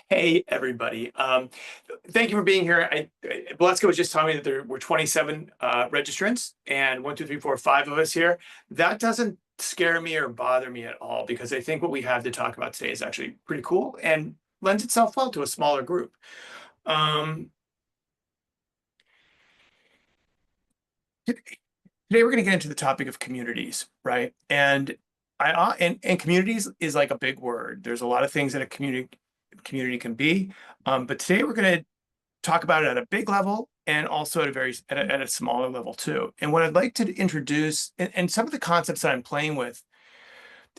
Hey, everybody. Thank you for being here. Valeska was just telling me that there were 27 registrants and 5 of us here. That doesn't scare me or bother me at all because I think what we have to talk about today is actually pretty cool and lends itself well to a smaller group. Um, Today we're going to get into the topic of communities, right? And communities is like a big word. There's a lot of things that a community can be. But today we're going to talk about it at a big level and also at a smaller level too. And what I'd like to introduce and some of the concepts that I'm playing with,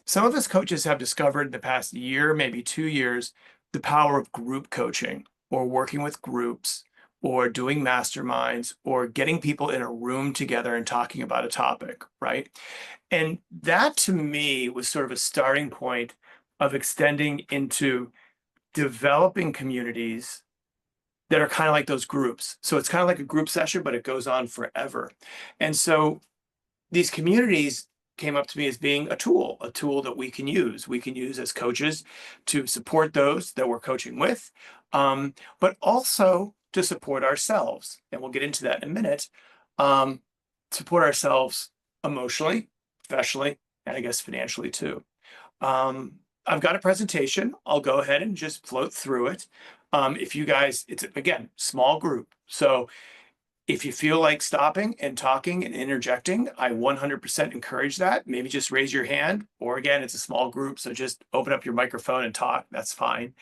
some of us coaches have discovered in the past year, maybe 2 years, the power of group coaching or working with groups or doing masterminds or getting people in a room together and talking about a topic, right? And that to me was sort of a starting point of extending into developing communities that are kind of like those groups. So it's kind of like a group session, but it goes on forever. And so these communities came up to me as being a tool that we can use. We can use as coaches to support those that we're coaching with, but also to support ourselves. And we'll get into that in a minute. Support ourselves emotionally, professionally, and I guess financially too. I've got a presentation. I'll go ahead and just float through it. If you guys, it's again, small group. So if you feel like stopping and talking and interjecting, I 100% encourage that. Maybe just raise your hand, or again, it's a small group. So just open up your microphone and talk. That's fine.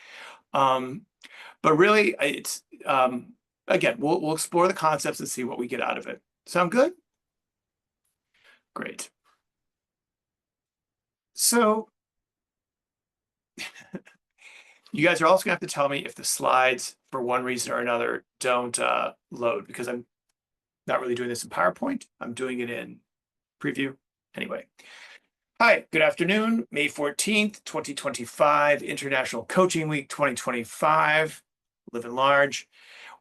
But really it's, again, we'll explore the concepts and see what we get out of it. Sound good? Great. So you guys are also gonna have to tell me if the slides, for one reason or another, don't load, because I'm not really doing this in PowerPoint. I'm doing it in preview. Anyway. Hi, good afternoon. May 14th, 2025, International Coaching Week 2025. Living large.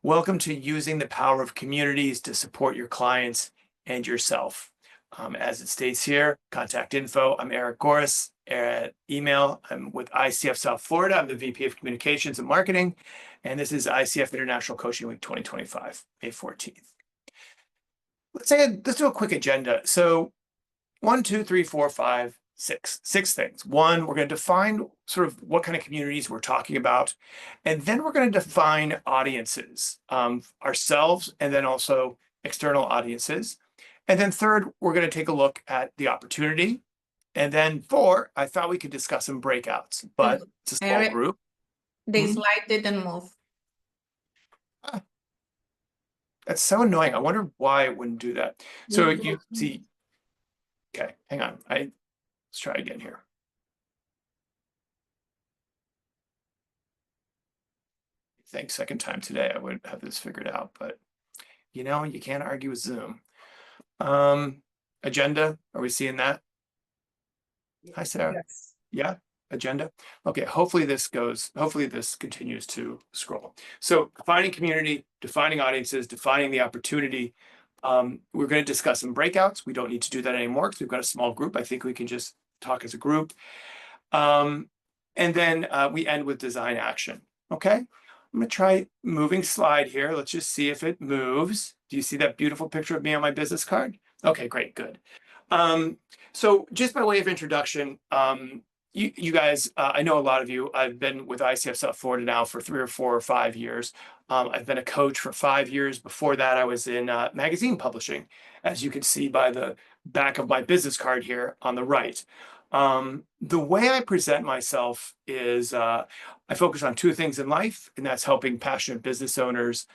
Welcome to using the power of communities to support your clients and yourself. As it states here, contact info. I'm Eric Goeres. Email. I'm with ICF South Florida. I'm the VP of Communications and Marketing. And this is ICF International Coaching Week 2025, May 14th. Let's do a quick agenda. So 1, 2, 3, 4, 5, 6 things. One, we're going to define sort of what kind of communities we're talking about. And then we're going to define audiences, ourselves, and then also external audiences. And then third, we're going to take a look at the opportunity. And then 4, I thought we could discuss some breakouts, but it's a small Eric, group. the slide didn't move. That's so annoying. I wonder why it wouldn't do that. So you see, okay, hang on. Let's try again here. I think second time today, I would have this figured out, but you know, you can't argue with Zoom. Agenda, are we seeing that? Hi, Sarah. Yes. Yeah, agenda. Okay, hopefully this continues to scroll. So defining community, defining audiences, defining the opportunity. We're going to discuss some breakouts. We don't need to do that anymore because we've got a small group. I think we can just talk as a group. And then we end with design action. Okay, I'm going to try moving slide here. Let's just see if it moves. Do you see that beautiful picture of me on my business card? Okay, great, good. So just by way of introduction, you guys, I know a lot of you. I've been with ICF South Florida now for 3 or 4 or 5 years. I've been a coach for 5 years. Before that, I was in magazine publishing, as you can see by the back of my business card here on the right. The way I present myself is I focus on 2 things in life, and that's helping passionate business owners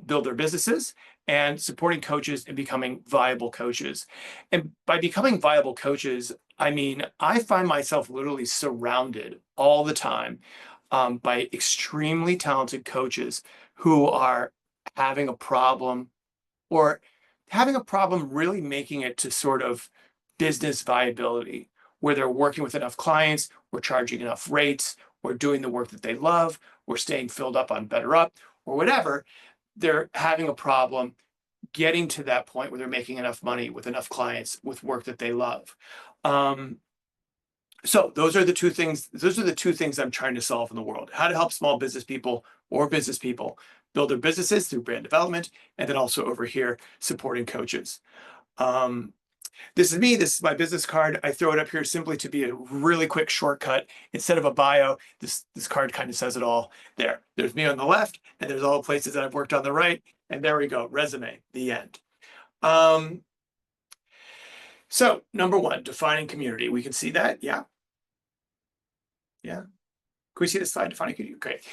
build their businesses and supporting coaches and becoming viable coaches. And by becoming viable coaches, I mean, I find myself literally surrounded all the time by extremely talented coaches who are having a problem or having a problem really making it to sort of business viability, where they're working with enough clients, we're charging enough rates, we're doing the work that they love, we're staying filled up on BetterUp or whatever. They're having a problem getting to that point where they're making enough money with enough clients with work that they love. So those are the two things. Those are the two things I'm trying to solve in the world: how to help small business people or business people build their businesses through brand development, and then also over here supporting coaches. Um, this is me. This is my business card. I throw it up here simply to be a really quick shortcut. Instead of a bio, this card kind of says it all there. There's me on the left, and there's all the places that I've worked on the right. And there we go. Resume, the end. Um, so number one, defining community. We can see that. Yeah. Yeah. Can we see the slide defining community? Great.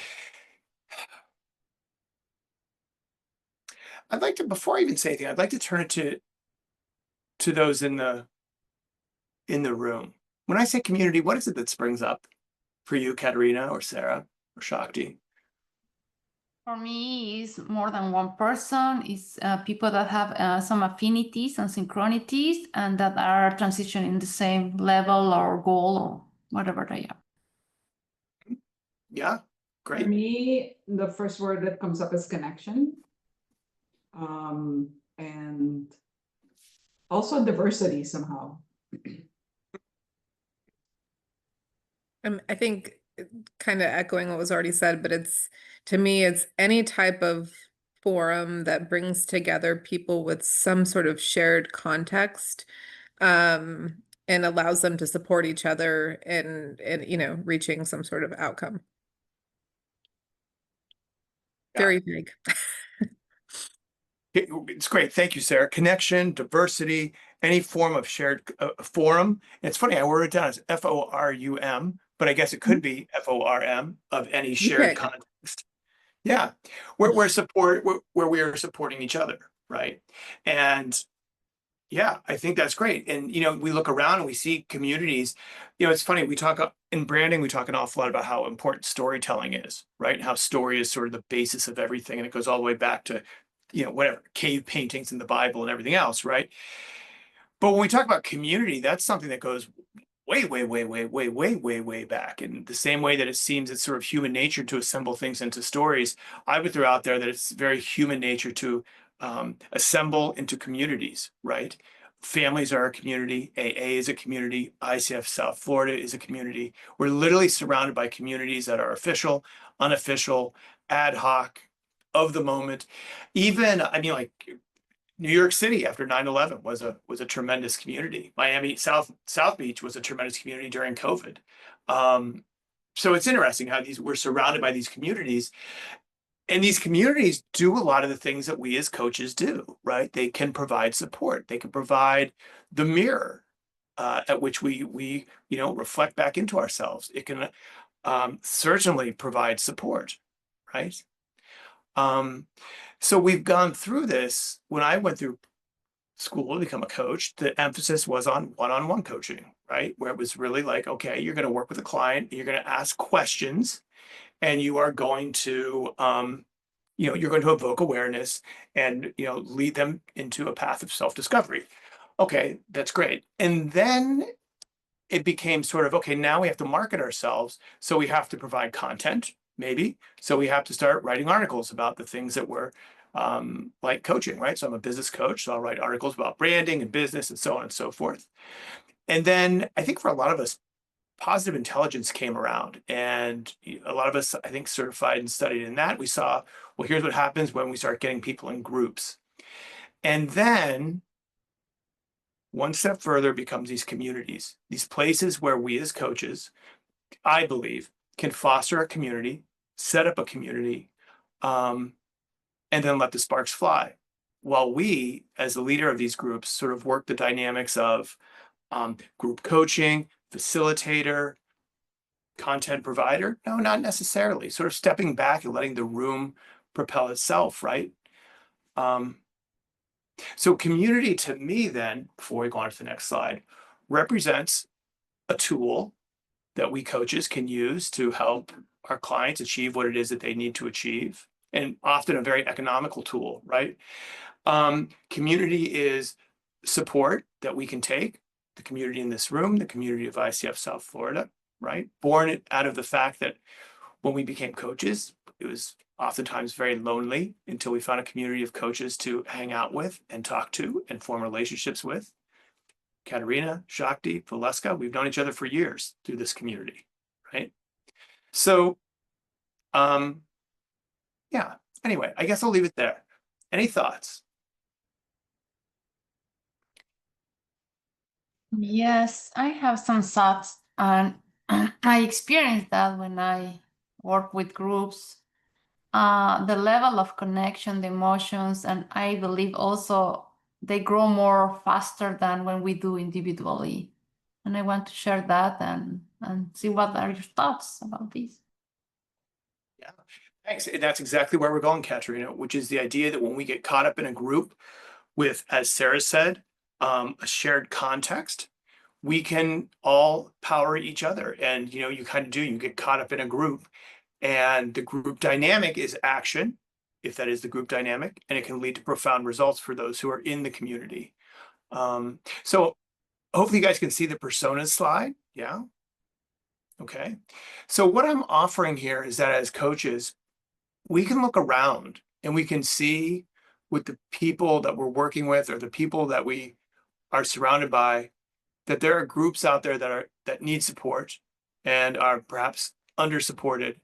I'd like to, before I even say anything, I'd like to turn it to those in the room. When I say community, what is it that springs up for you, Katerina or Sarah or Shakti? For me, it's more than one person. It's people that have some affinities and synchronities and that are transitioning the same level or goal or whatever they are. Yeah, For great. me, the first word that comes up is connection. And also diversity somehow. I think kind of echoing what was already said, but to me, it's any type of forum that brings together people with some sort of shared context, and allows them to support each other and reaching some sort of outcome. Yeah. Very big. It's great. Thank you, Sarah. Connection, diversity, any form of shared forum. And it's funny, I wrote it down as FORUM, but I guess it could be FORM of any shared Okay. context. Yeah, where we are supporting each other, right? And yeah, I think that's great. And we look around and we see communities. It's funny, we talk in branding, we talk an awful lot about how important storytelling is, right? How story is sort of the basis of everything, and it goes all the way back to whatever, cave paintings in the Bible and everything else, right? But when we talk about community, that's something that goes way, way, way, way, way, way, way, way back. In the same way that it seems it's sort of human nature to assemble things into stories, I would throw out there that it's very human nature to assemble into communities, right? Families are a community, AA is a community, ICF South Florida is a community. We're literally surrounded by communities that are official, unofficial, ad hoc, of the moment. Even, I mean, like New York City after 9/11 was a tremendous community. Miami, South Beach was a tremendous community during COVID. So it's interesting how we're surrounded by these communities, and these communities do a lot of the things that we as coaches do, right? They can provide support. They can provide the mirror at which we reflect back into ourselves. It can certainly provide support, right? So we've gone through this. When I went through school to become a coach, the emphasis was on one-on-one coaching, right? Where it was really like, okay, you're going to work with a client, you're going to ask questions, and you are going to, you're going to evoke awareness and, lead them into a path of self-discovery. Okay, that's great. And then it became sort of, okay, now we have to market ourselves. So we have to provide content, maybe. So we have to start writing articles about the things that we're like coaching, right? So I'm a business coach, so I'll write articles about branding and business and so on and so forth. And then I think for a lot of us, positive intelligence came around, and a lot of us, I think, certified and studied in that. We saw, well, here's what happens when we start getting people in groups. And then one step further becomes these communities, these places where we as coaches, I believe, can foster a community, set up a community, and then let the sparks fly. While we, as the leader of these groups, sort of work the dynamics of group coaching, facilitator, content provider. No, not necessarily. Sort of stepping back and letting the room propel itself, right? So community to me then, before we go on to the next slide, represents a tool that we coaches can use to help our clients achieve what it is that they need to achieve, and often a very economical tool, right? Community is support that we can take, the community in this room, the community of ICF South Florida, right? Born out of the fact that when we became coaches, it was oftentimes very lonely until we found a community of coaches to hang out with and talk to and form relationships with. Katerina, Shakti, Valeska, we've known each other for years through this community, right? So, yeah, anyway, I guess I'll leave it there. Any thoughts? Yes, I have some thoughts, and I experienced that when I work with groups. The level of connection, the emotions, and I believe also they grow more faster than when we do individually. And I want to share that and see what are your thoughts about this. Yeah, thanks. And that's exactly where we're going, Katerina, which is the idea that when we get caught up in a group with, as Sarah said, a shared context, we can all power each other. And, you know, you kind of do, you get caught up in a group, and the group dynamic is action, if that is the group dynamic, and it can lead to profound results for those who are in the community. So hopefully you guys can see the personas slide. Yeah. Okay. So what I'm offering here is that as coaches, we can look around and we can see with the people that we're working with or the people that we are surrounded by, that there are groups out there that need support and are perhaps under supported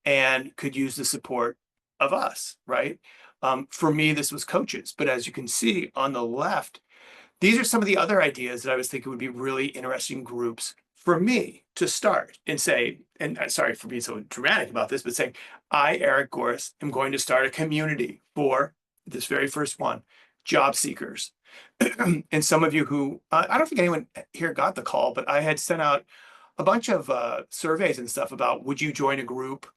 and could use the support of us, right? For me, this was coaches, but as you can see on the left, these are some of the other ideas that I was thinking would be really interesting groups for me to start and say, and sorry for being so dramatic about this, but saying, I, Eric Goeres, am going to start a community for this very first one, job seekers. And some of you who, I don't think anyone here got the call, but I had sent out a bunch of surveys and stuff about, would you join a group?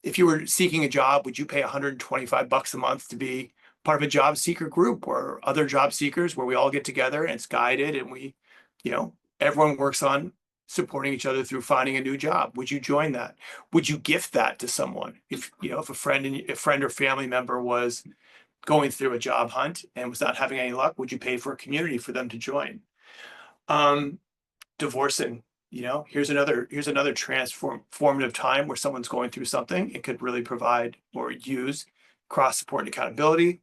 If you were seeking a job, would you pay $125 a month to be part of a job seeker group or other job seekers where we all get together and it's guided and we, you know, everyone works on supporting each other through finding a new job? Would you join that? Would you gift that to someone? If, you know, if a friend or family member was going through a job hunt and was not having any luck, would you pay for a community for them to join? Divorcing, you know, here's another transformative time where someone's going through something. It could really provide or use cross support and accountability.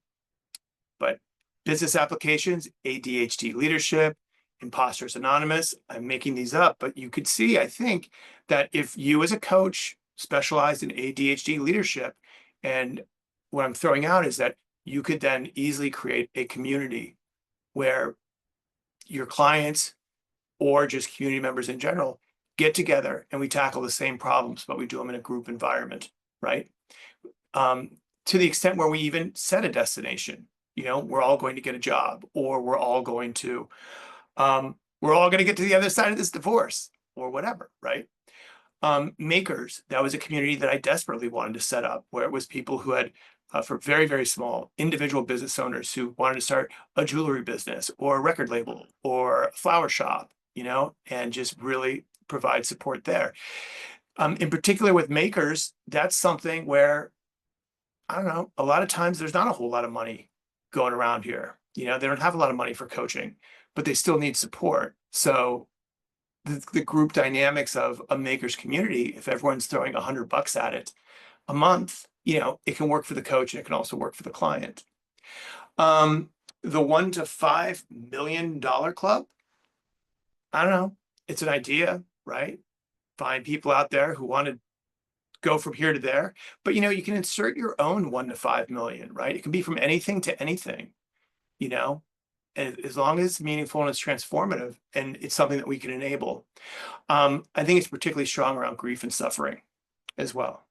But business applications, ADHD leadership, Imposters Anonymous, I'm making these up, but you could see, I think, that if you as a coach specialized in ADHD leadership, and what I'm throwing out is that you could then easily create a community where your clients or just community members in general get together and we tackle the same problems, but we do them in a group environment, right? To the extent where we even set a destination, you know, we're all going to get a job, or we're all going to get to the other side of this divorce or whatever, right? Makers, that was a community that I desperately wanted to set up, where it was people who had, for very, very small individual business owners who wanted to start a jewelry business or a record label or a flower shop, you know, and just really provide support there. In particular with makers, that's something where, I don't know, a lot of times there's not a whole lot of money going around here. You know, they don't have a lot of money for coaching, but they still need support. So the group dynamics of a makers community, if everyone's throwing $100 at it a month, you know, it can work for the coach and it can also work for the client. The $1 to $5 million club, I don't know, it's an idea, right? Find people out there who want to go from here to there, but you know, you can insert your own 1 to 5 million, right? It can be from anything to anything, you know, and as long as it's meaningful and it's transformative and it's something that we can enable. I think it's particularly strong around grief and suffering as well.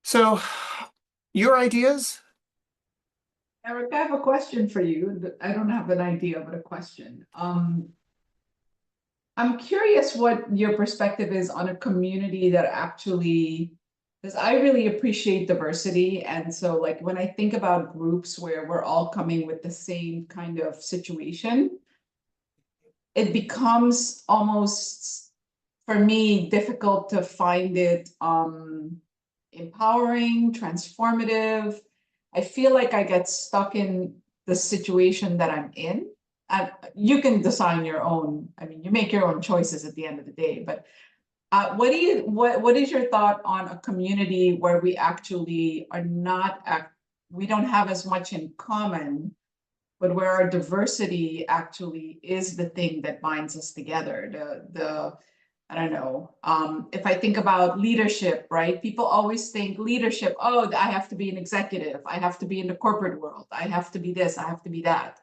So your ideas? Eric, I have a question for you. I don't have an idea, but a question. I'm curious what your perspective is on a community that actually, because I really appreciate diversity. And so like when I think about groups where we're all coming with the same kind of situation, it becomes almost, for me, difficult to find it empowering, transformative. I feel like I get stuck in the situation that I'm in. You can design your own, I mean, you make your own choices at the end of the day, but what is your thought on a community where we actually are not, we don't have as much in common, but where our diversity actually is the thing that binds us together. I don't know, if I think about leadership, right? People always think leadership, oh, I have to be an executive, I have to be in the corporate world, I have to be this, I have to be that.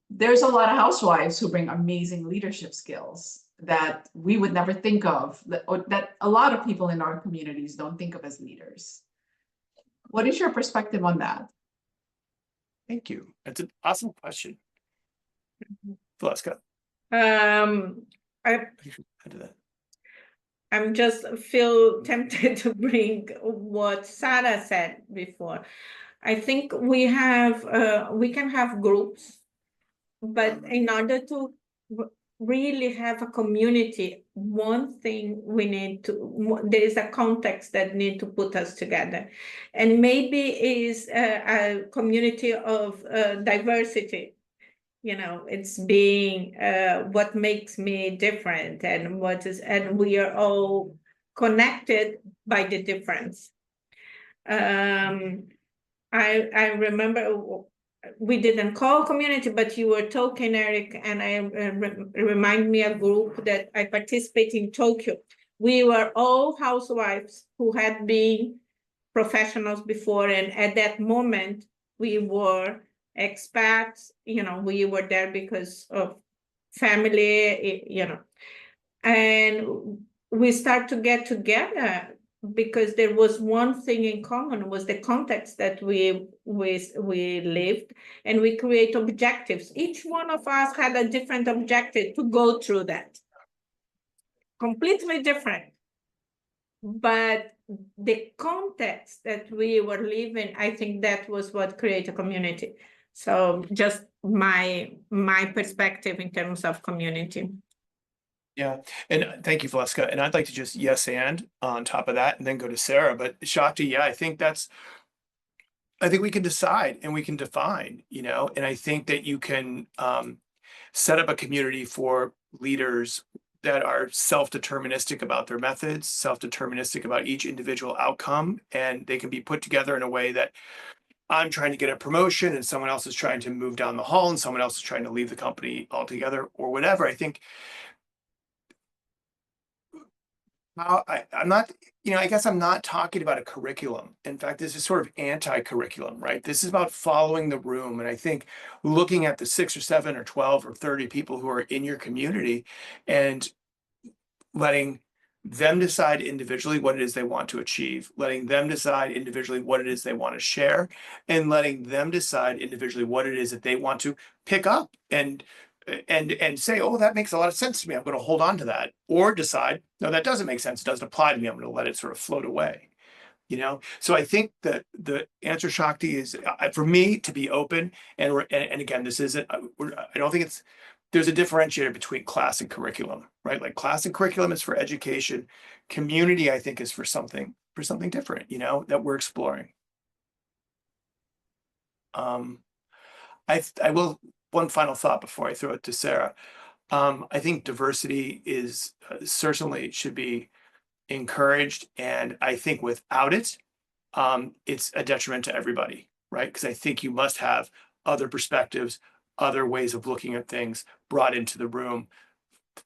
There's a lot of housewives who bring amazing leadership skills that we would never think of, or that a lot of people in our communities don't think of as leaders. What is your perspective on that? Thank you. That's an awesome question. Valeska, Um, I, you should add to that. I'm just feel tempted to bring what Sarah said before. I think we can have groups, but in order to really have a community, one thing we need to, there is a context that need to put us together. And maybe is a community of diversity. You know, it's being what makes me different, and we are all connected by the difference. I remember we didn't call community, but you were talking, Eric, and I remind me a group that I participate in Tokyo. We were all housewives who had been professionals before, and at that moment we were expats. You know, we were there because of family. You know, and we start to get together because there was one thing in common, was the context that we lived, and we create objectives. Each one of us had a different objective to go through that. Completely different. But the context that we were living, I think that was what created a community. So just my perspective in terms of community. Yeah, and thank you, Valeska. And I'd like to just yes and on top of that, and then go to Sarah. But Shakti, yeah, I think we can decide and we can define, you know, and I think that you can set up a community for leaders that are self-deterministic about their methods, self-deterministic about each individual outcome, and they can be put together in a way that I'm trying to get a promotion and someone else is trying to move down the hall and someone else is trying to leave the company altogether or whatever. I think I'm not, you know, I guess I'm not talking about a curriculum. In fact, this is sort of anti-curriculum, right? This is about following the room. And I think looking at the 6 or 7 or 12 or 30 people who are in your community and letting them decide individually what it is they want to achieve, letting them decide individually what it is they want to share, and letting them decide individually what it is that they want to pick up and say, oh, that makes a lot of sense to me, I'm going to hold on to that, or decide, no, that doesn't make sense, it doesn't apply to me, I'm going to let it sort of float away, you know. So I think that the answer, Shakti, is for me to be open, and again, this isn't, I don't think it's, there's a differentiator between class and curriculum, right? Like class and curriculum is for education, community I think is for something different, you know, that we're exploring. I will, one final thought before I throw it to Sarah. I think diversity is certainly should be encouraged, and I think without it, it's a detriment to everybody, right? Because I think you must have other perspectives, other ways of looking at things brought into the room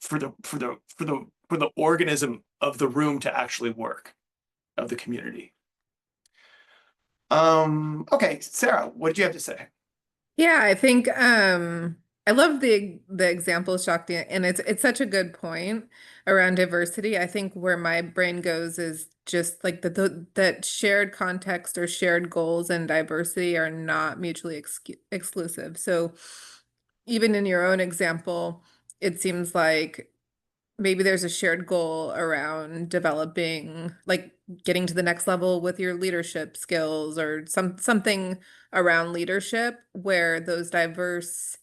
for the organism of the room to actually work, of the community. Okay, Sarah, what did you have to say? Yeah, I think I love the example, Shakti, and it's such a good point around diversity. I think where my brain goes is just like that shared context or shared goals and diversity are not mutually exclusive. So even in your own example, it seems like maybe there's a shared goal around developing, like getting to the next level with your leadership skills or something around leadership where those diverse,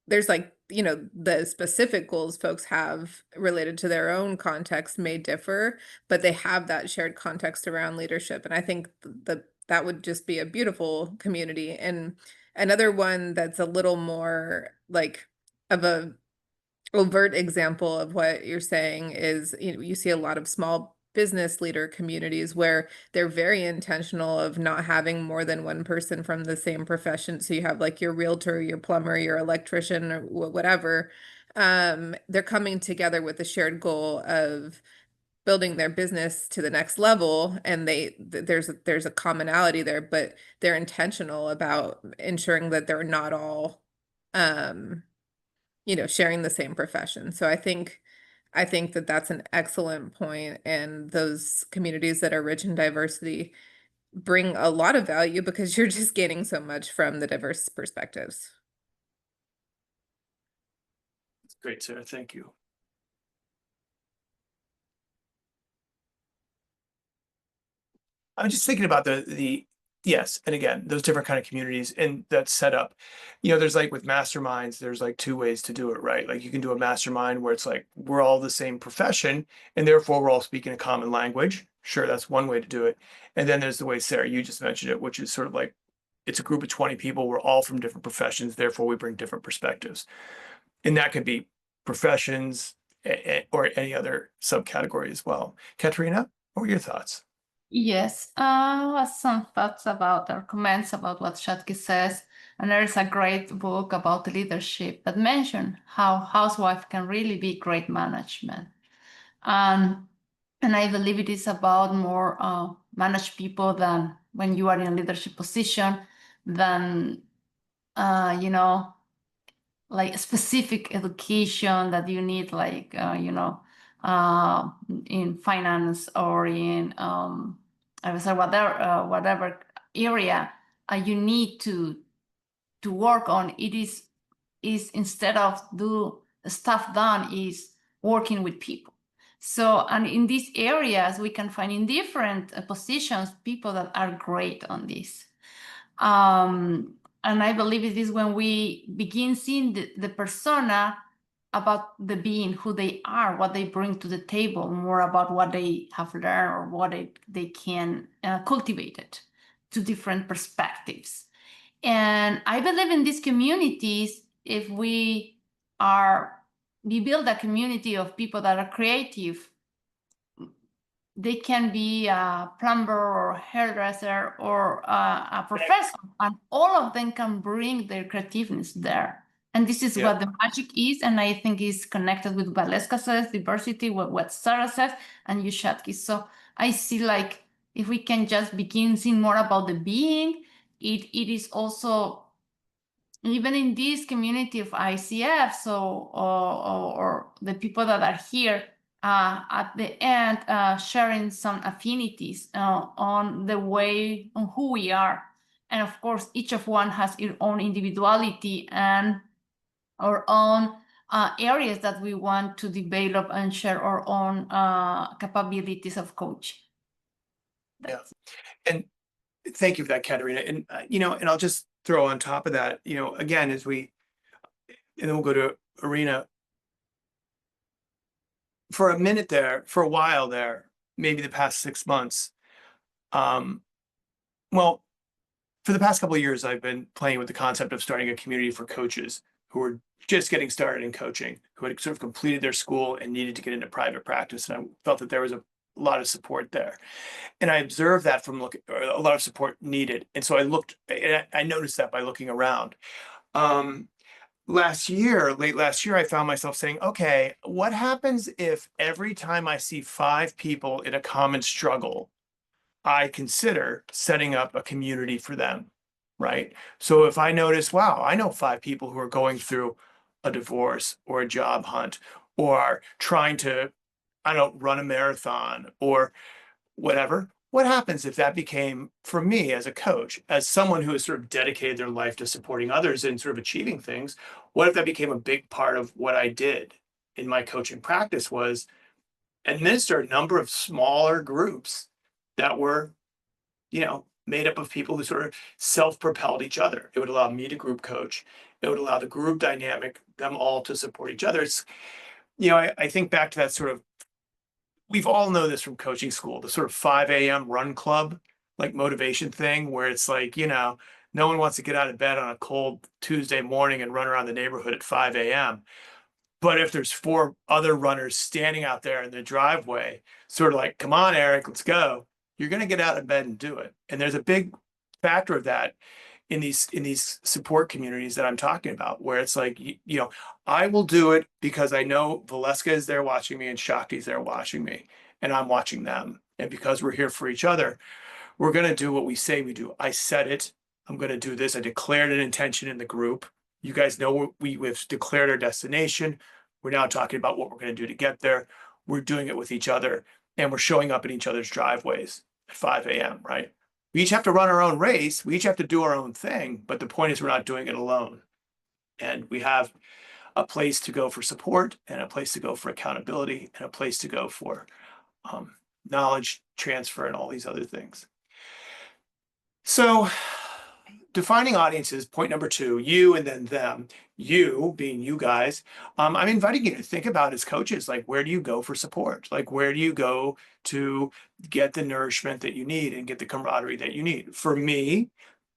there's like, you know, the specific goals folks have related to their own context may differ, but they have that shared context around leadership. And I think that would just be a beautiful community. And another one that's a little more like of a overt example of what you're saying is, you know, you see a lot of small business leader communities where they're very intentional of not having more than one person from the same profession. So you have like your realtor, your plumber, your electrician, or whatever. They're coming together with a shared goal of building their business to the next level, and there's a commonality there, but they're intentional about ensuring that they're not all sharing the same profession. So I think that that's an excellent point, and those communities that are rich in diversity bring a lot of value because you're just gaining so much from the diverse perspectives. That's great, Sarah. Thank you. I'm just thinking about the yes, and again, those different kind of communities and that setup. There's like with masterminds, there's like two ways to do it, right? Like you can do a mastermind where it's like we're all the same profession and therefore we're all speaking a common language. Sure, that's one way to do it. And then there's the way, Sarah, you just mentioned it, which is sort of like it's a group of 20 people, we're all from different professions, therefore we bring different perspectives. And that could be professions or any other subcategory as well. Katerina, what were your thoughts? Yes, some thoughts about or comments about what Shatki says. And there is a great book about leadership that mention how housewife can really be great management. And I believe it is about more manage people than when you are in a leadership position than, like specific education that you need, like, in finance or in, I would say whatever area you need to work on. It is instead of do stuff done is working with people. So, and in these areas, we can find in different positions people that are great on this. And I believe it is when we begin seeing the persona about the being, who they are, what they bring to the table, more about what they have learned or what they can cultivate it to different perspectives. And I believe in these communities, if we build a community of people that are creative, they can be a plumber or hairdresser or a professor, and all of them can bring their creativeness there. And this is what the magic is, and I think is connected with what Valeska says, diversity, what Sarah says, and you, Shatki. So I see, like, if we can just begin seeing more about the being, it is also, even in this community of ICF, so or the people that are here, at the end, sharing some affinities on the way on who we are. And of course, each of one has its own individuality and our own areas that we want to develop and share our own capabilities of coaching. And thank you for that, Katerina. And, and I'll just throw on top of that, again, and then we'll go to Arena. For a minute there, for a while there, maybe the past 6 months, well, for the past couple of years, I've been playing with the concept of starting a community for coaches who are just getting started in coaching, who had sort of completed their school and needed to get into private practice. And I felt that there was a lot of support there. And I observed that from a lot of support needed. And so I noticed that by looking around. Late last year, I found myself saying, okay, what happens if every time I see 5 people in a common struggle, I consider setting up a community for them, right? So if I notice, wow, I know 5 people who are going through a divorce or a job hunt or are trying to, run a marathon or whatever. What happens if that became, for me as a coach, as someone who has sort of dedicated their life to supporting others and sort of achieving things, what if that became a big part of what I did in my coaching practice was administer a number of smaller groups that were, made up of people who sort of self-propelled each other. It would allow me to group coach. It would allow the group dynamic, them all to support each other. It's, I think back to that sort of, we've all know this from coaching school, the sort of 5 a.m. run club, like motivation thing, where it's like, no one wants to get out of bed on a cold Tuesday morning and run around the neighborhood at 5 a.m. But if there's 4 other runners standing out there in the driveway, sort of like, come on, Eric, let's go, you're going to get out of bed and do it. And there's a big factor of that in these support communities that I'm talking about, where it's like, you know, I will do it because I know Valeska is there watching me and Shakti's there watching me, and I'm watching them. And because we're here for each other, we're going to do what we say we do. I said it. I'm going to do this. I declared an intention in the group. You guys know we've declared our destination. We're now talking about what we're going to do to get there. We're doing it with each other, and we're showing up in each other's driveways at 5 a.m., right? We each have to run our own race. We each have to do our own thing. But the point is we're not doing it alone. And we have a place to go for support, and a place to go for accountability, and a place to go for knowledge transfer and all these other things. So defining audiences, point number 2, you and then them. You being you guys, I'm inviting you to think about as coaches, like, where do you go for support? Like, where do you go to get the nourishment that you need and get the camaraderie that you need? For me,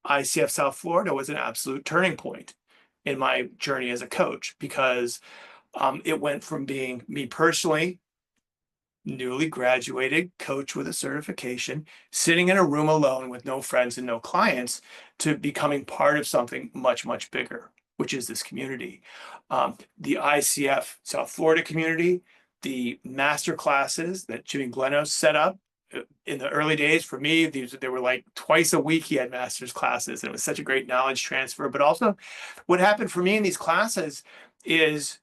ICF South Florida was an absolute turning point in my journey as a coach, because it went from being me personally, newly graduated coach with a certification, sitting in a room alone with no friends and no clients, to becoming part of something much, much bigger, which is this community. The ICF South Florida community, the master classes that Jimmy Glenos set up in the early days for me, they were like twice a week he had master's classes, and it was such a great knowledge transfer. But also what happened for me in these classes is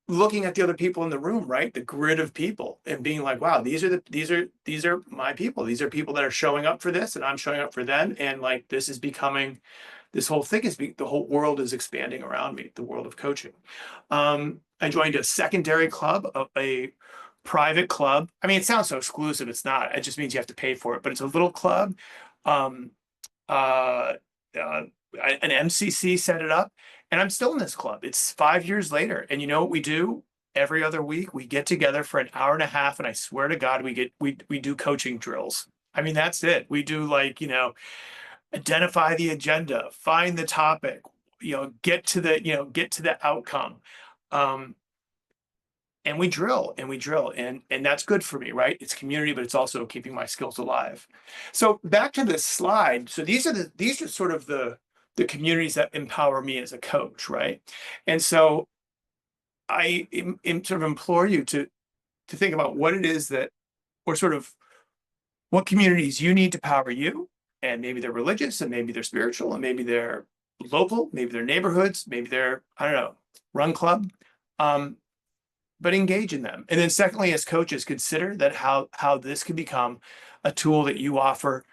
looking at the other people in the room, right? The grid of people, and being like, wow, these are my people. These are people that are showing up for this, and I'm showing up for them. And like, this is becoming, this whole thing is, the whole world is expanding around me, the world of coaching. I joined a secondary club, a private club. I mean, it sounds so exclusive. It's not. It just means you have to pay for it, but it's a little club. Um, uh, an MCC set it up, and I'm still in this club. It's 5 years later. And you know what we do? Every other week, we get together for an hour and a half, and I swear to God, we do coaching drills. I mean, that's it. We do, like, you know, identify the agenda, find the topic, you know, get to the outcome. And we drill and we drill, and that's good for me, right? It's community, but it's also keeping my skills alive. So back to this slide. So these are sort of the communities that empower me as a coach, right? And so I sort of implore you to think about what it is that, or sort of what communities you need to power you. And maybe they're religious, and maybe they're spiritual, and maybe they're local, maybe they're neighborhoods, maybe they're, I don't know, run club. But engage in them. And then secondly, as coaches, consider that how this can become a tool that you offer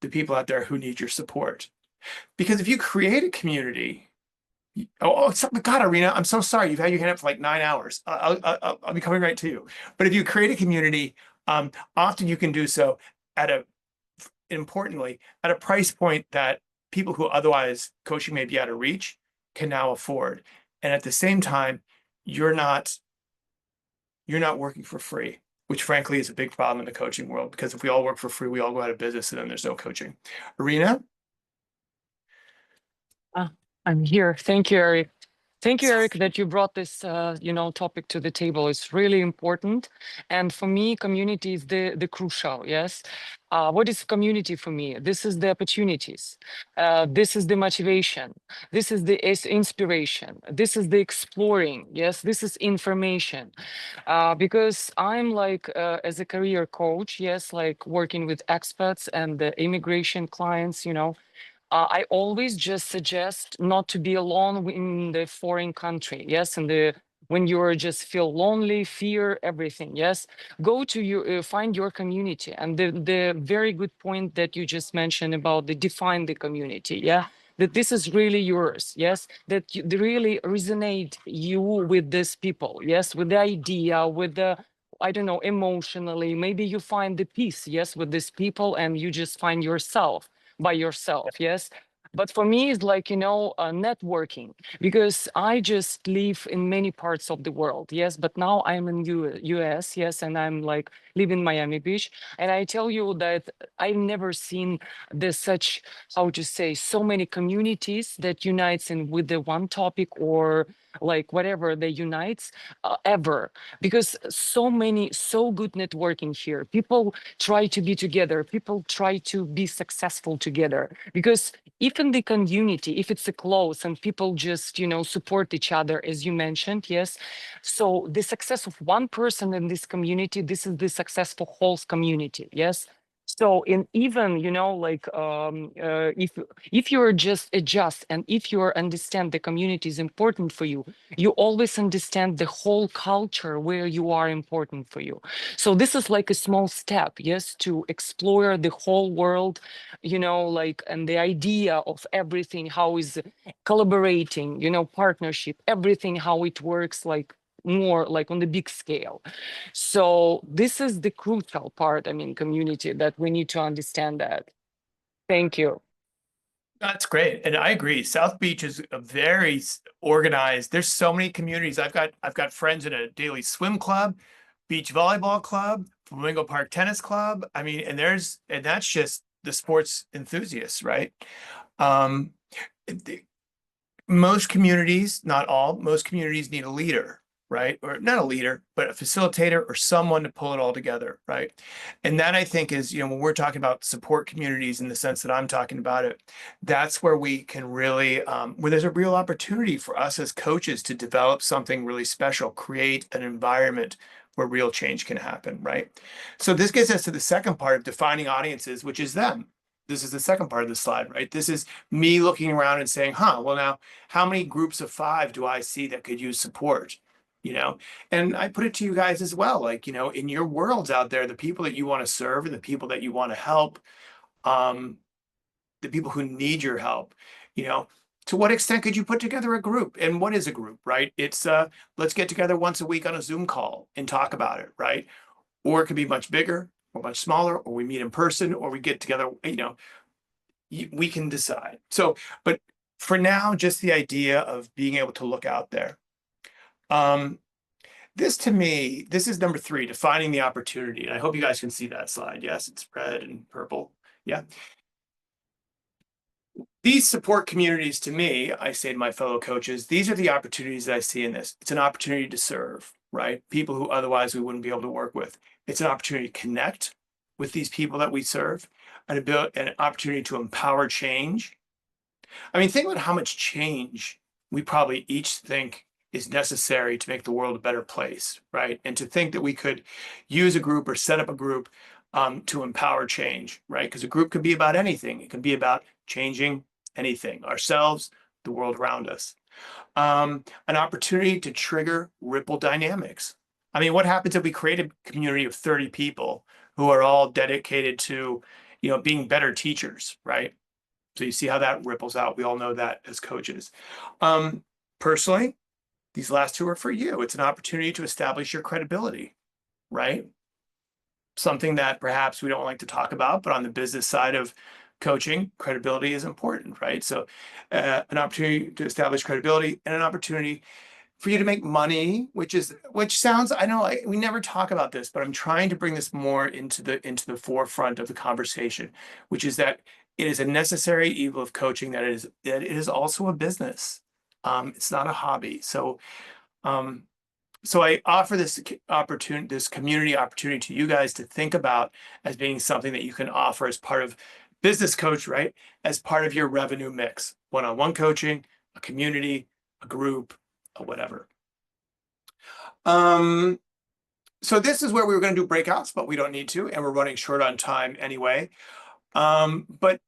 the people out there who need your support. Because if you create a community, God, Arena, I'm so sorry. You've had your hand up for like 9 hours. I'll be coming right to you. But if you create a community, often you can do so importantly, at a price point that people who otherwise coaching may be out of reach can now afford. And at the same time, you're not working for free, which frankly is a big problem in the coaching world, because if we all work for free, we all go out of business, and then there's no coaching. Arena? I'm here. Thank you, Eric. Thank you, Eric, that you brought this, topic to the table. It's really important. And for me, community is the crucial, yes. What is community for me? This is the opportunities. This is the motivation. This is the inspiration. This is the exploring, yes. This is information. Because I'm like, as a career coach, yes, like working with experts and the immigration clients, I always just suggest not to be alone in the foreign country. Yes, and when you just feel lonely, fear, everything. Yes, go to your find your community. And the very good point that you just mentioned about define the community. Yeah, that this is really yours. Yes, that they really resonate you with these people. Yes, with the idea, with the, I don't know, emotionally. Maybe you find the peace. Yes, with these people, and you just find yourself by yourself. Yes, But for me, it's like, networking, because I just live in many parts of the world. Yes, but now I'm in US. Yes, and I'm like live in Miami Beach. And I tell you that I've never seen this such, how to say, so many communities that unites in with the one topic, or like whatever they unites ever, because so good networking here. People try to be together, people try to be successful together, because if in the community, if it's a close and people just, support each other, as you mentioned, yes. So the success of one person in this community, this is the successful whole community, yes. So in even, if you're just adjust, and if you understand the community is important for you, you always understand the whole culture where you are important for you. So this is like a small step, yes, to explore the whole world, and the idea of everything, how is collaborating, partnership, everything, how it works, like more like on the big scale. So this is the crucial part, I mean, community, that we need to understand that. Thank you. That's great. And I agree. South Beach is a very organized. There's so many communities. I've got friends in a daily swim club, beach volleyball club, Flamingo Park tennis club. I mean, and that's just the sports enthusiasts, right? Um, most communities, not all, most communities need a leader, right? Or not a leader, but a facilitator or someone to pull it all together, right? And that, I think, is, when we're talking about support communities in the sense that I'm talking about it, that's where we can really, where there's a real opportunity for us as coaches to develop something really special, create an environment where real change can happen, right? So this gets us to the second part of defining audiences, which is them. This is the second part of the slide, right? This is me looking around and saying, well, now, how many groups of 5 do I see that could use support? And I put it to you guys as well, like, in your worlds out there, the people that you want to serve and the people that you want to help, the people who need your help, to what extent could you put together a group? And what is a group, right? It's let's get together once a week on a Zoom call and talk about it, right? Or it could be much bigger or much smaller, or we meet in person, or we get together, we can decide. So, but for now, just the idea of being able to look out there. This, to me, this is number 3, defining the opportunity. And I hope you guys can see that slide. Yes, it's red and purple. Yeah. These support communities, to me, I say to my fellow coaches, these are the opportunities that I see in this. It's an opportunity to serve, right? People who otherwise we wouldn't be able to work with. It's an opportunity to connect with these people that we serve, an opportunity to empower change. I mean, think about how much change we probably each think is necessary to make the world a better place, right? And to think that we could use a group or set up a group to empower change, right? Because a group could be about anything. It can be about changing anything, ourselves, the world around us. An opportunity to trigger ripple dynamics. I mean, what happens if we create a community of 30 people who are all dedicated to, being better teachers, right? So you see how that ripples out. We all know that as coaches. Personally, these last 2 are for you. It's an opportunity to establish your credibility, right? Something that perhaps we don't like to talk about, but on the business side of coaching, credibility is important, right? So an opportunity to establish credibility, and an opportunity for you to make money, which sounds, I know we never talk about this, but I'm trying to bring this more into the forefront of the conversation, which is that it is a necessary evil of coaching, that it is also a business. It's not a hobby. So I offer this community opportunity to you guys to think about as being something that you can offer as part of business coach, right? As part of your revenue mix, one-on-one coaching, a community, a group, or whatever. So this is where we were going to do breakouts, but we don't need to, and we're running short on time anyway. But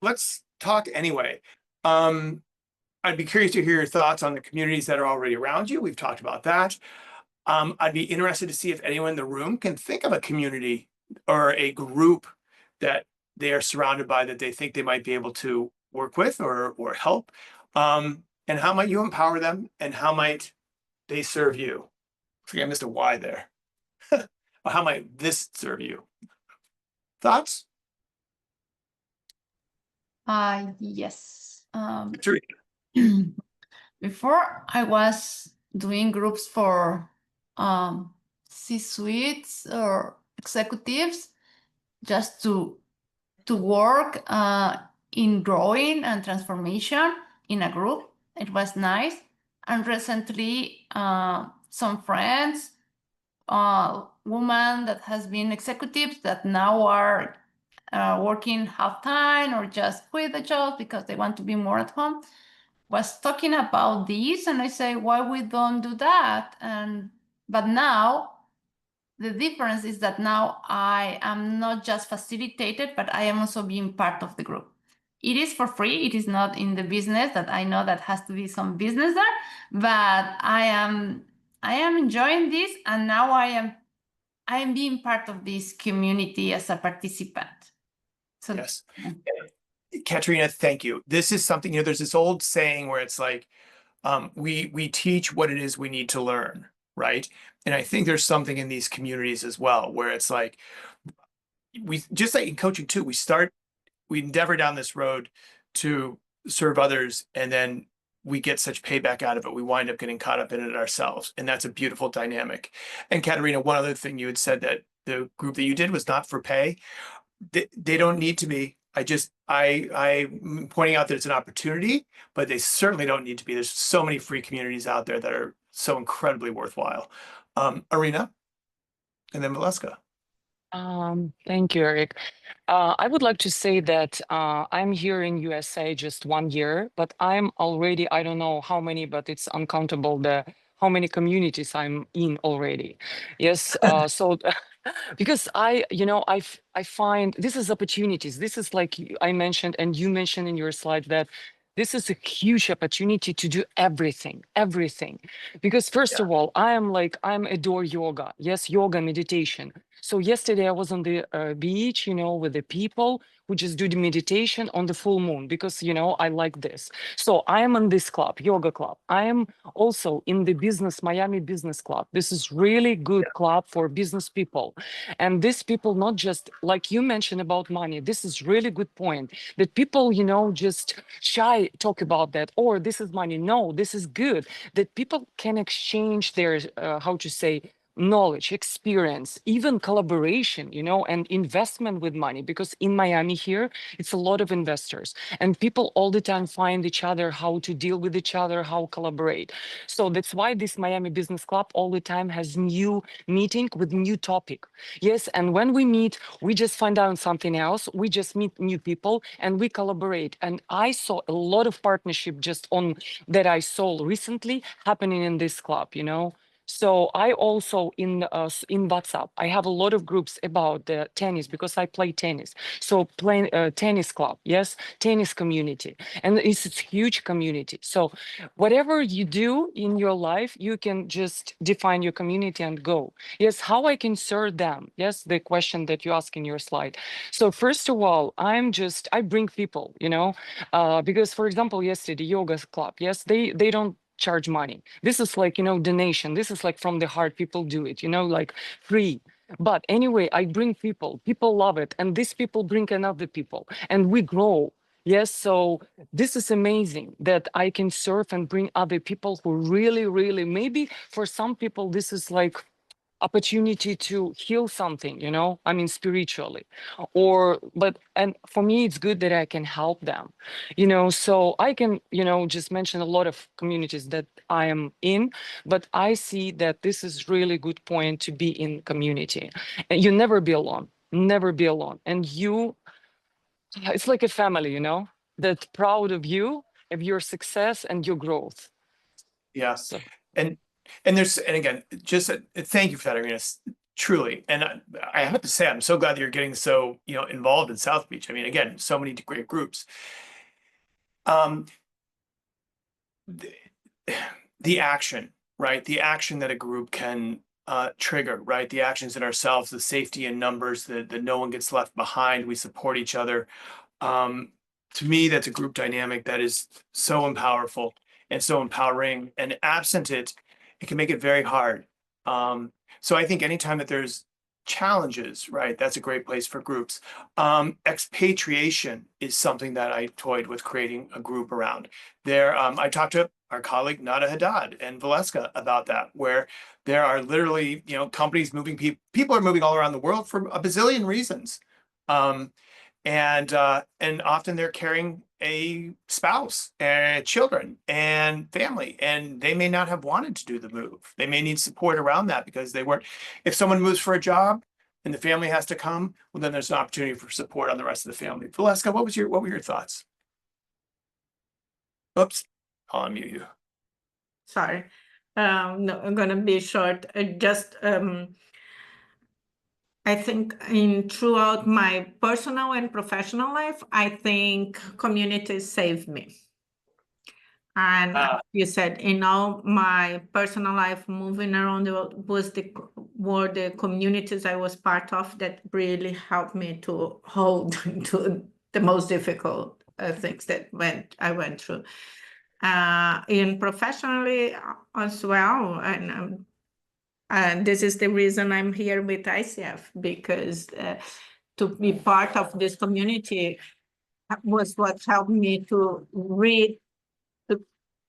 let's talk anyway. I'd be curious to hear your thoughts on the communities that are already around you. We've talked about that. I'd be interested to see if anyone in the room can think of a community or a group that they are surrounded by that they think they might be able to work with or help. And how might you empower them, and how might they serve you? I think I missed a Y there. How might this serve you? Thoughts? Yes. Sure. Before I was doing groups for C-suites or executives just to work in growing and transformation in a group. It was nice. And recently, some friends, women that has been executives that now are working half-time or just quit the job because they want to be more at home, was talking about this, and I say, why we don't do that? But now the difference is that now I am not just facilitated, but I am also being part of the group. It is for free. It is not in the business that I know that has to be some business there, but I am enjoying this, and now I am being part of this community as a participant. So Yes. Katrina, thank you. This is something, there's this old saying where it's like, we teach what it is we need to learn, right? And I think there's something in these communities as well, where it's like, we just like in coaching too, we endeavor down this road to serve others, and then we get such payback out of it. We wind up getting caught up in it ourselves. And that's a beautiful dynamic. And Katerina, one other thing, you had said that the group that you did was not for pay. They don't need to be. I'm pointing out that it's an opportunity, but they certainly don't need to be. There's so many free communities out there that are so incredibly worthwhile. Arena, and then Valeska. Thank you, Eric. I would like to say that I'm here in USA just 1 year, but I'm already, I don't know how many, but it's uncountable how many communities I'm in already. Yes, so because I find this is opportunities. This is like I mentioned, and you mentioned in your slide that this is a huge opportunity to do everything. Because first of all, I'm adore yoga. Yes, yoga, meditation. So yesterday I was on the beach, with the people who just do the meditation on the full moon because, I like this. So I am in this club, yoga club. I am also in the Miami Business Club. This is really good club for business people. And these people, not just like you mentioned about money, this is really good point that people, just shy talk about that, or this is money. No, this is good that people can exchange their, how to say, knowledge, experience, even collaboration, and investment with money. Because in Miami here, it's a lot of investors and people all the time find each other, how to deal with each other, how collaborate. So that's why this Miami Business Club all the time has new meeting with new topic. Yes, and when we meet, we just find out something else. We just meet new people and we collaborate. And I saw a lot of partnership just on that I saw recently happening in this club, So I also in WhatsApp, I have a lot of groups about the tennis because I play tennis. So playing tennis club, yes, tennis community, and it's a huge community. So whatever you do in your life, you can just define your community and go. Yes, how I can serve them? Yes, the question that you ask in your slide. So first of all, I bring people, because for example, yesterday yoga club, yes, they don't charge money. This is like, donation. This is like from the heart. People do it, like free. But anyway, I bring people love it. And these people bring another people and we grow. Yes. So this is amazing that I can serve and bring other people who really, really, maybe for some people, this is like opportunity to heal something, spiritually, and for me, it's good that I can help them, so I can, just mention a lot of communities that I am in, but I see that this is really good point to be in community. And you never be alone, and it's like a family, that proud of you, of your success and your growth. Yeah. So And and again, just thank you for that, Irina. Truly. And I have to say, I'm so glad that you're getting so, involved in South Beach. I mean, again, so many great groups. The action, right? The action that a group can trigger, right? The actions in ourselves, the safety in numbers, that no one gets left behind. We support each other. To me, that's a group dynamic that is so powerful and so empowering. And absent it, it can make it very hard. So I think anytime that there's challenges, right? That's a great place for groups. Expatriation is something that I toyed with creating a group around. There, I talked to our colleague Nada Haddad and Valeska about that, where there are literally, companies moving people are moving all around the world for a bazillion reasons. And often they're carrying a spouse and children and family, and they may not have wanted to do the move. They may need support around that because they weren't. If someone moves for a job and the family has to come, well, then there's an opportunity for support on the rest of the family. Valeska, what were your thoughts? Oops, I'll unmute you. Sorry. No, I'm gonna be short. I think throughout my personal and professional life, I think communities saved me. And you said, in all my personal life, moving around the world were the communities I was part of that really helped me to hold to the most difficult things that I went through. In professionally as well, and this is the reason I'm here with ICF, because to be part of this community was what helped me to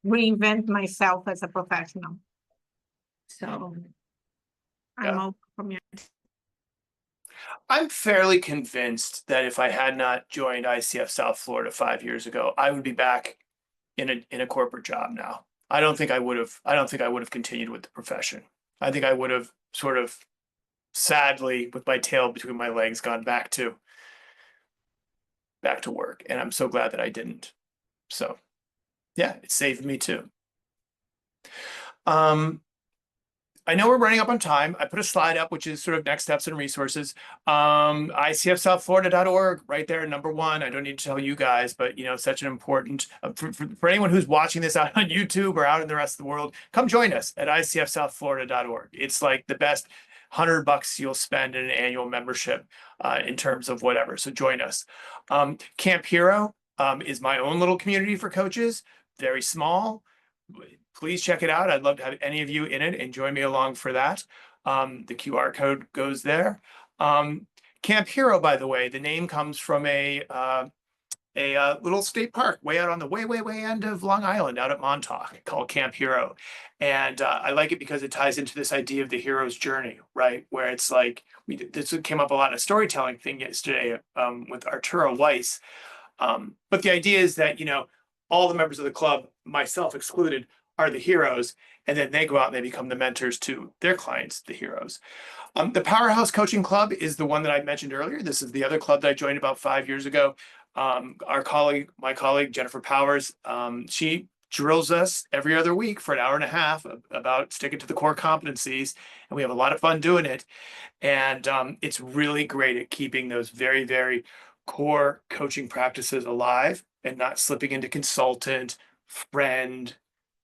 reinvent myself as a professional. So I'm all community. I'm fairly convinced that if I had not joined ICF South Florida 5 years ago, I would be back in a corporate job now. I don't think I would have continued with the profession. I think I would have sort of sadly, with my tail between my legs, gone back to work. And I'm so glad that I didn't. So yeah, it saved me too. I know we're running up on time. I put a slide up, which is sort of next steps and resources. ICFSouthFlorida.org, right there, #1. I don't need to tell you guys, but such an important for anyone who's watching this out on YouTube or out in the rest of the world, come join us at ICFSouthFlorida.org. It's like the best $100 you'll spend in an annual membership in terms of whatever. So join us. Camp Hero is my own little community for coaches, very small. Please check it out. I'd love to have any of you in it and join me along for that. The QR code goes there. Camp Hero, by the way, the name comes from a little state park way out on the way end of Long Island, out at Montauk, called Camp Hero. And I like it because it ties into this idea of the hero's journey, right? Where it's like, this came up a lot in a storytelling thing yesterday with Arturo Weiss. But the idea is that, all the members of the club, myself excluded, are the heroes, and then they go out and they become the mentors to their clients, the heroes. The Powerhouse Coaching Club is the one that I mentioned earlier. This is the other club that I joined about 5 years ago. My colleague, Jennifer Powers, she drills us every other week for an hour and a half about sticking to the core competencies, and we have a lot of fun doing it. And it's really great at keeping those very, very core coaching practices alive and not slipping into consultant, friend,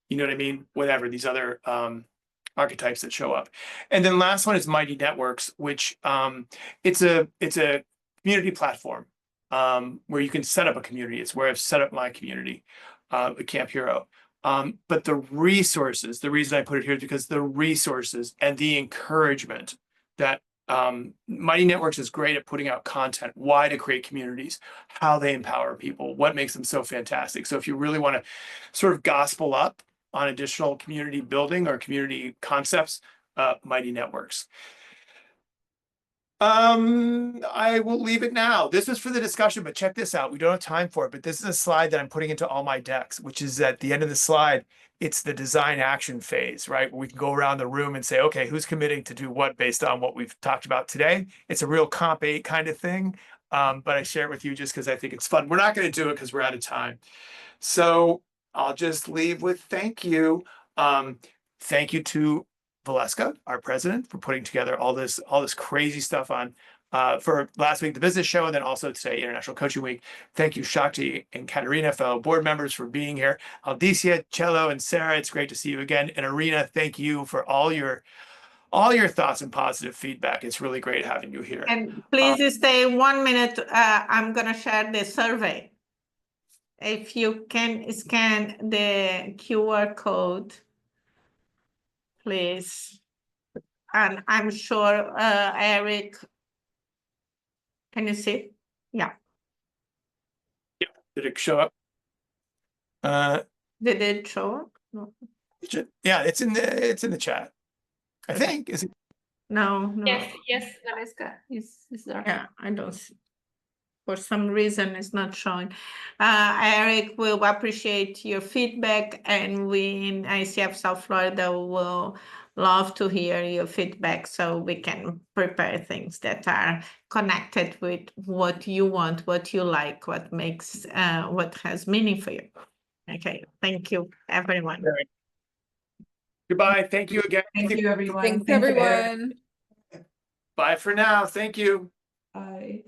you know what I mean? Whatever, these other archetypes that show up. And then last one is Mighty Networks, which it's a community platform where you can set up a community. It's where I've set up my community, Camp Hero. But the resources, the reason I put it here is because the resources and the encouragement that Mighty Networks is great at putting out content, why to create communities, how they empower people, what makes them so fantastic. So if you really want to sort of gospel up on additional community building or community concepts, Mighty Networks. I will leave it now. This is for the discussion, but check this out. We don't have time for it, but this is a slide that I'm putting into all my decks, which is at the end of the slide. It's the design action phase, right? Where we can go around the room and say, okay, who's committing to do what based on what we've talked about today? It's a real Comp 8 kind of thing. But I share it with you just because I think it's fun. We're not going to do it because we're out of time. So I'll just leave with thank you. Thank you to Valeska, our president, for putting together all this crazy stuff on for last week, the business show, and then also today, International Coaching Week. Thank you, Shakti and Katerina, fellow board members, for being here. Aldicia, Cello, and Sarah, it's great to see you again. And Arena, thank you for all your thoughts and positive feedback. It's really great having you here. And please stay 1 minute. I'm gonna share the survey. If you can scan the QR code, please. And I'm sure, Eric, can you see? Yeah, Did it show up? did it show? No, Yeah, it's in the chat. I think, is it? no. Yes, Valeska is there. Yeah, I don't see. For some reason, it's not showing. Eric, will appreciate your feedback, and we in ICF South Florida will love to hear your feedback so we can prepare things that are connected with what you want, what you like, what makes, what has meaning for you. Okay, thank you, everyone. Goodbye. Thank you again. Thank you, everyone. Thanks, Thank you, Eric. everyone. Bye for now. Thank you. Bye.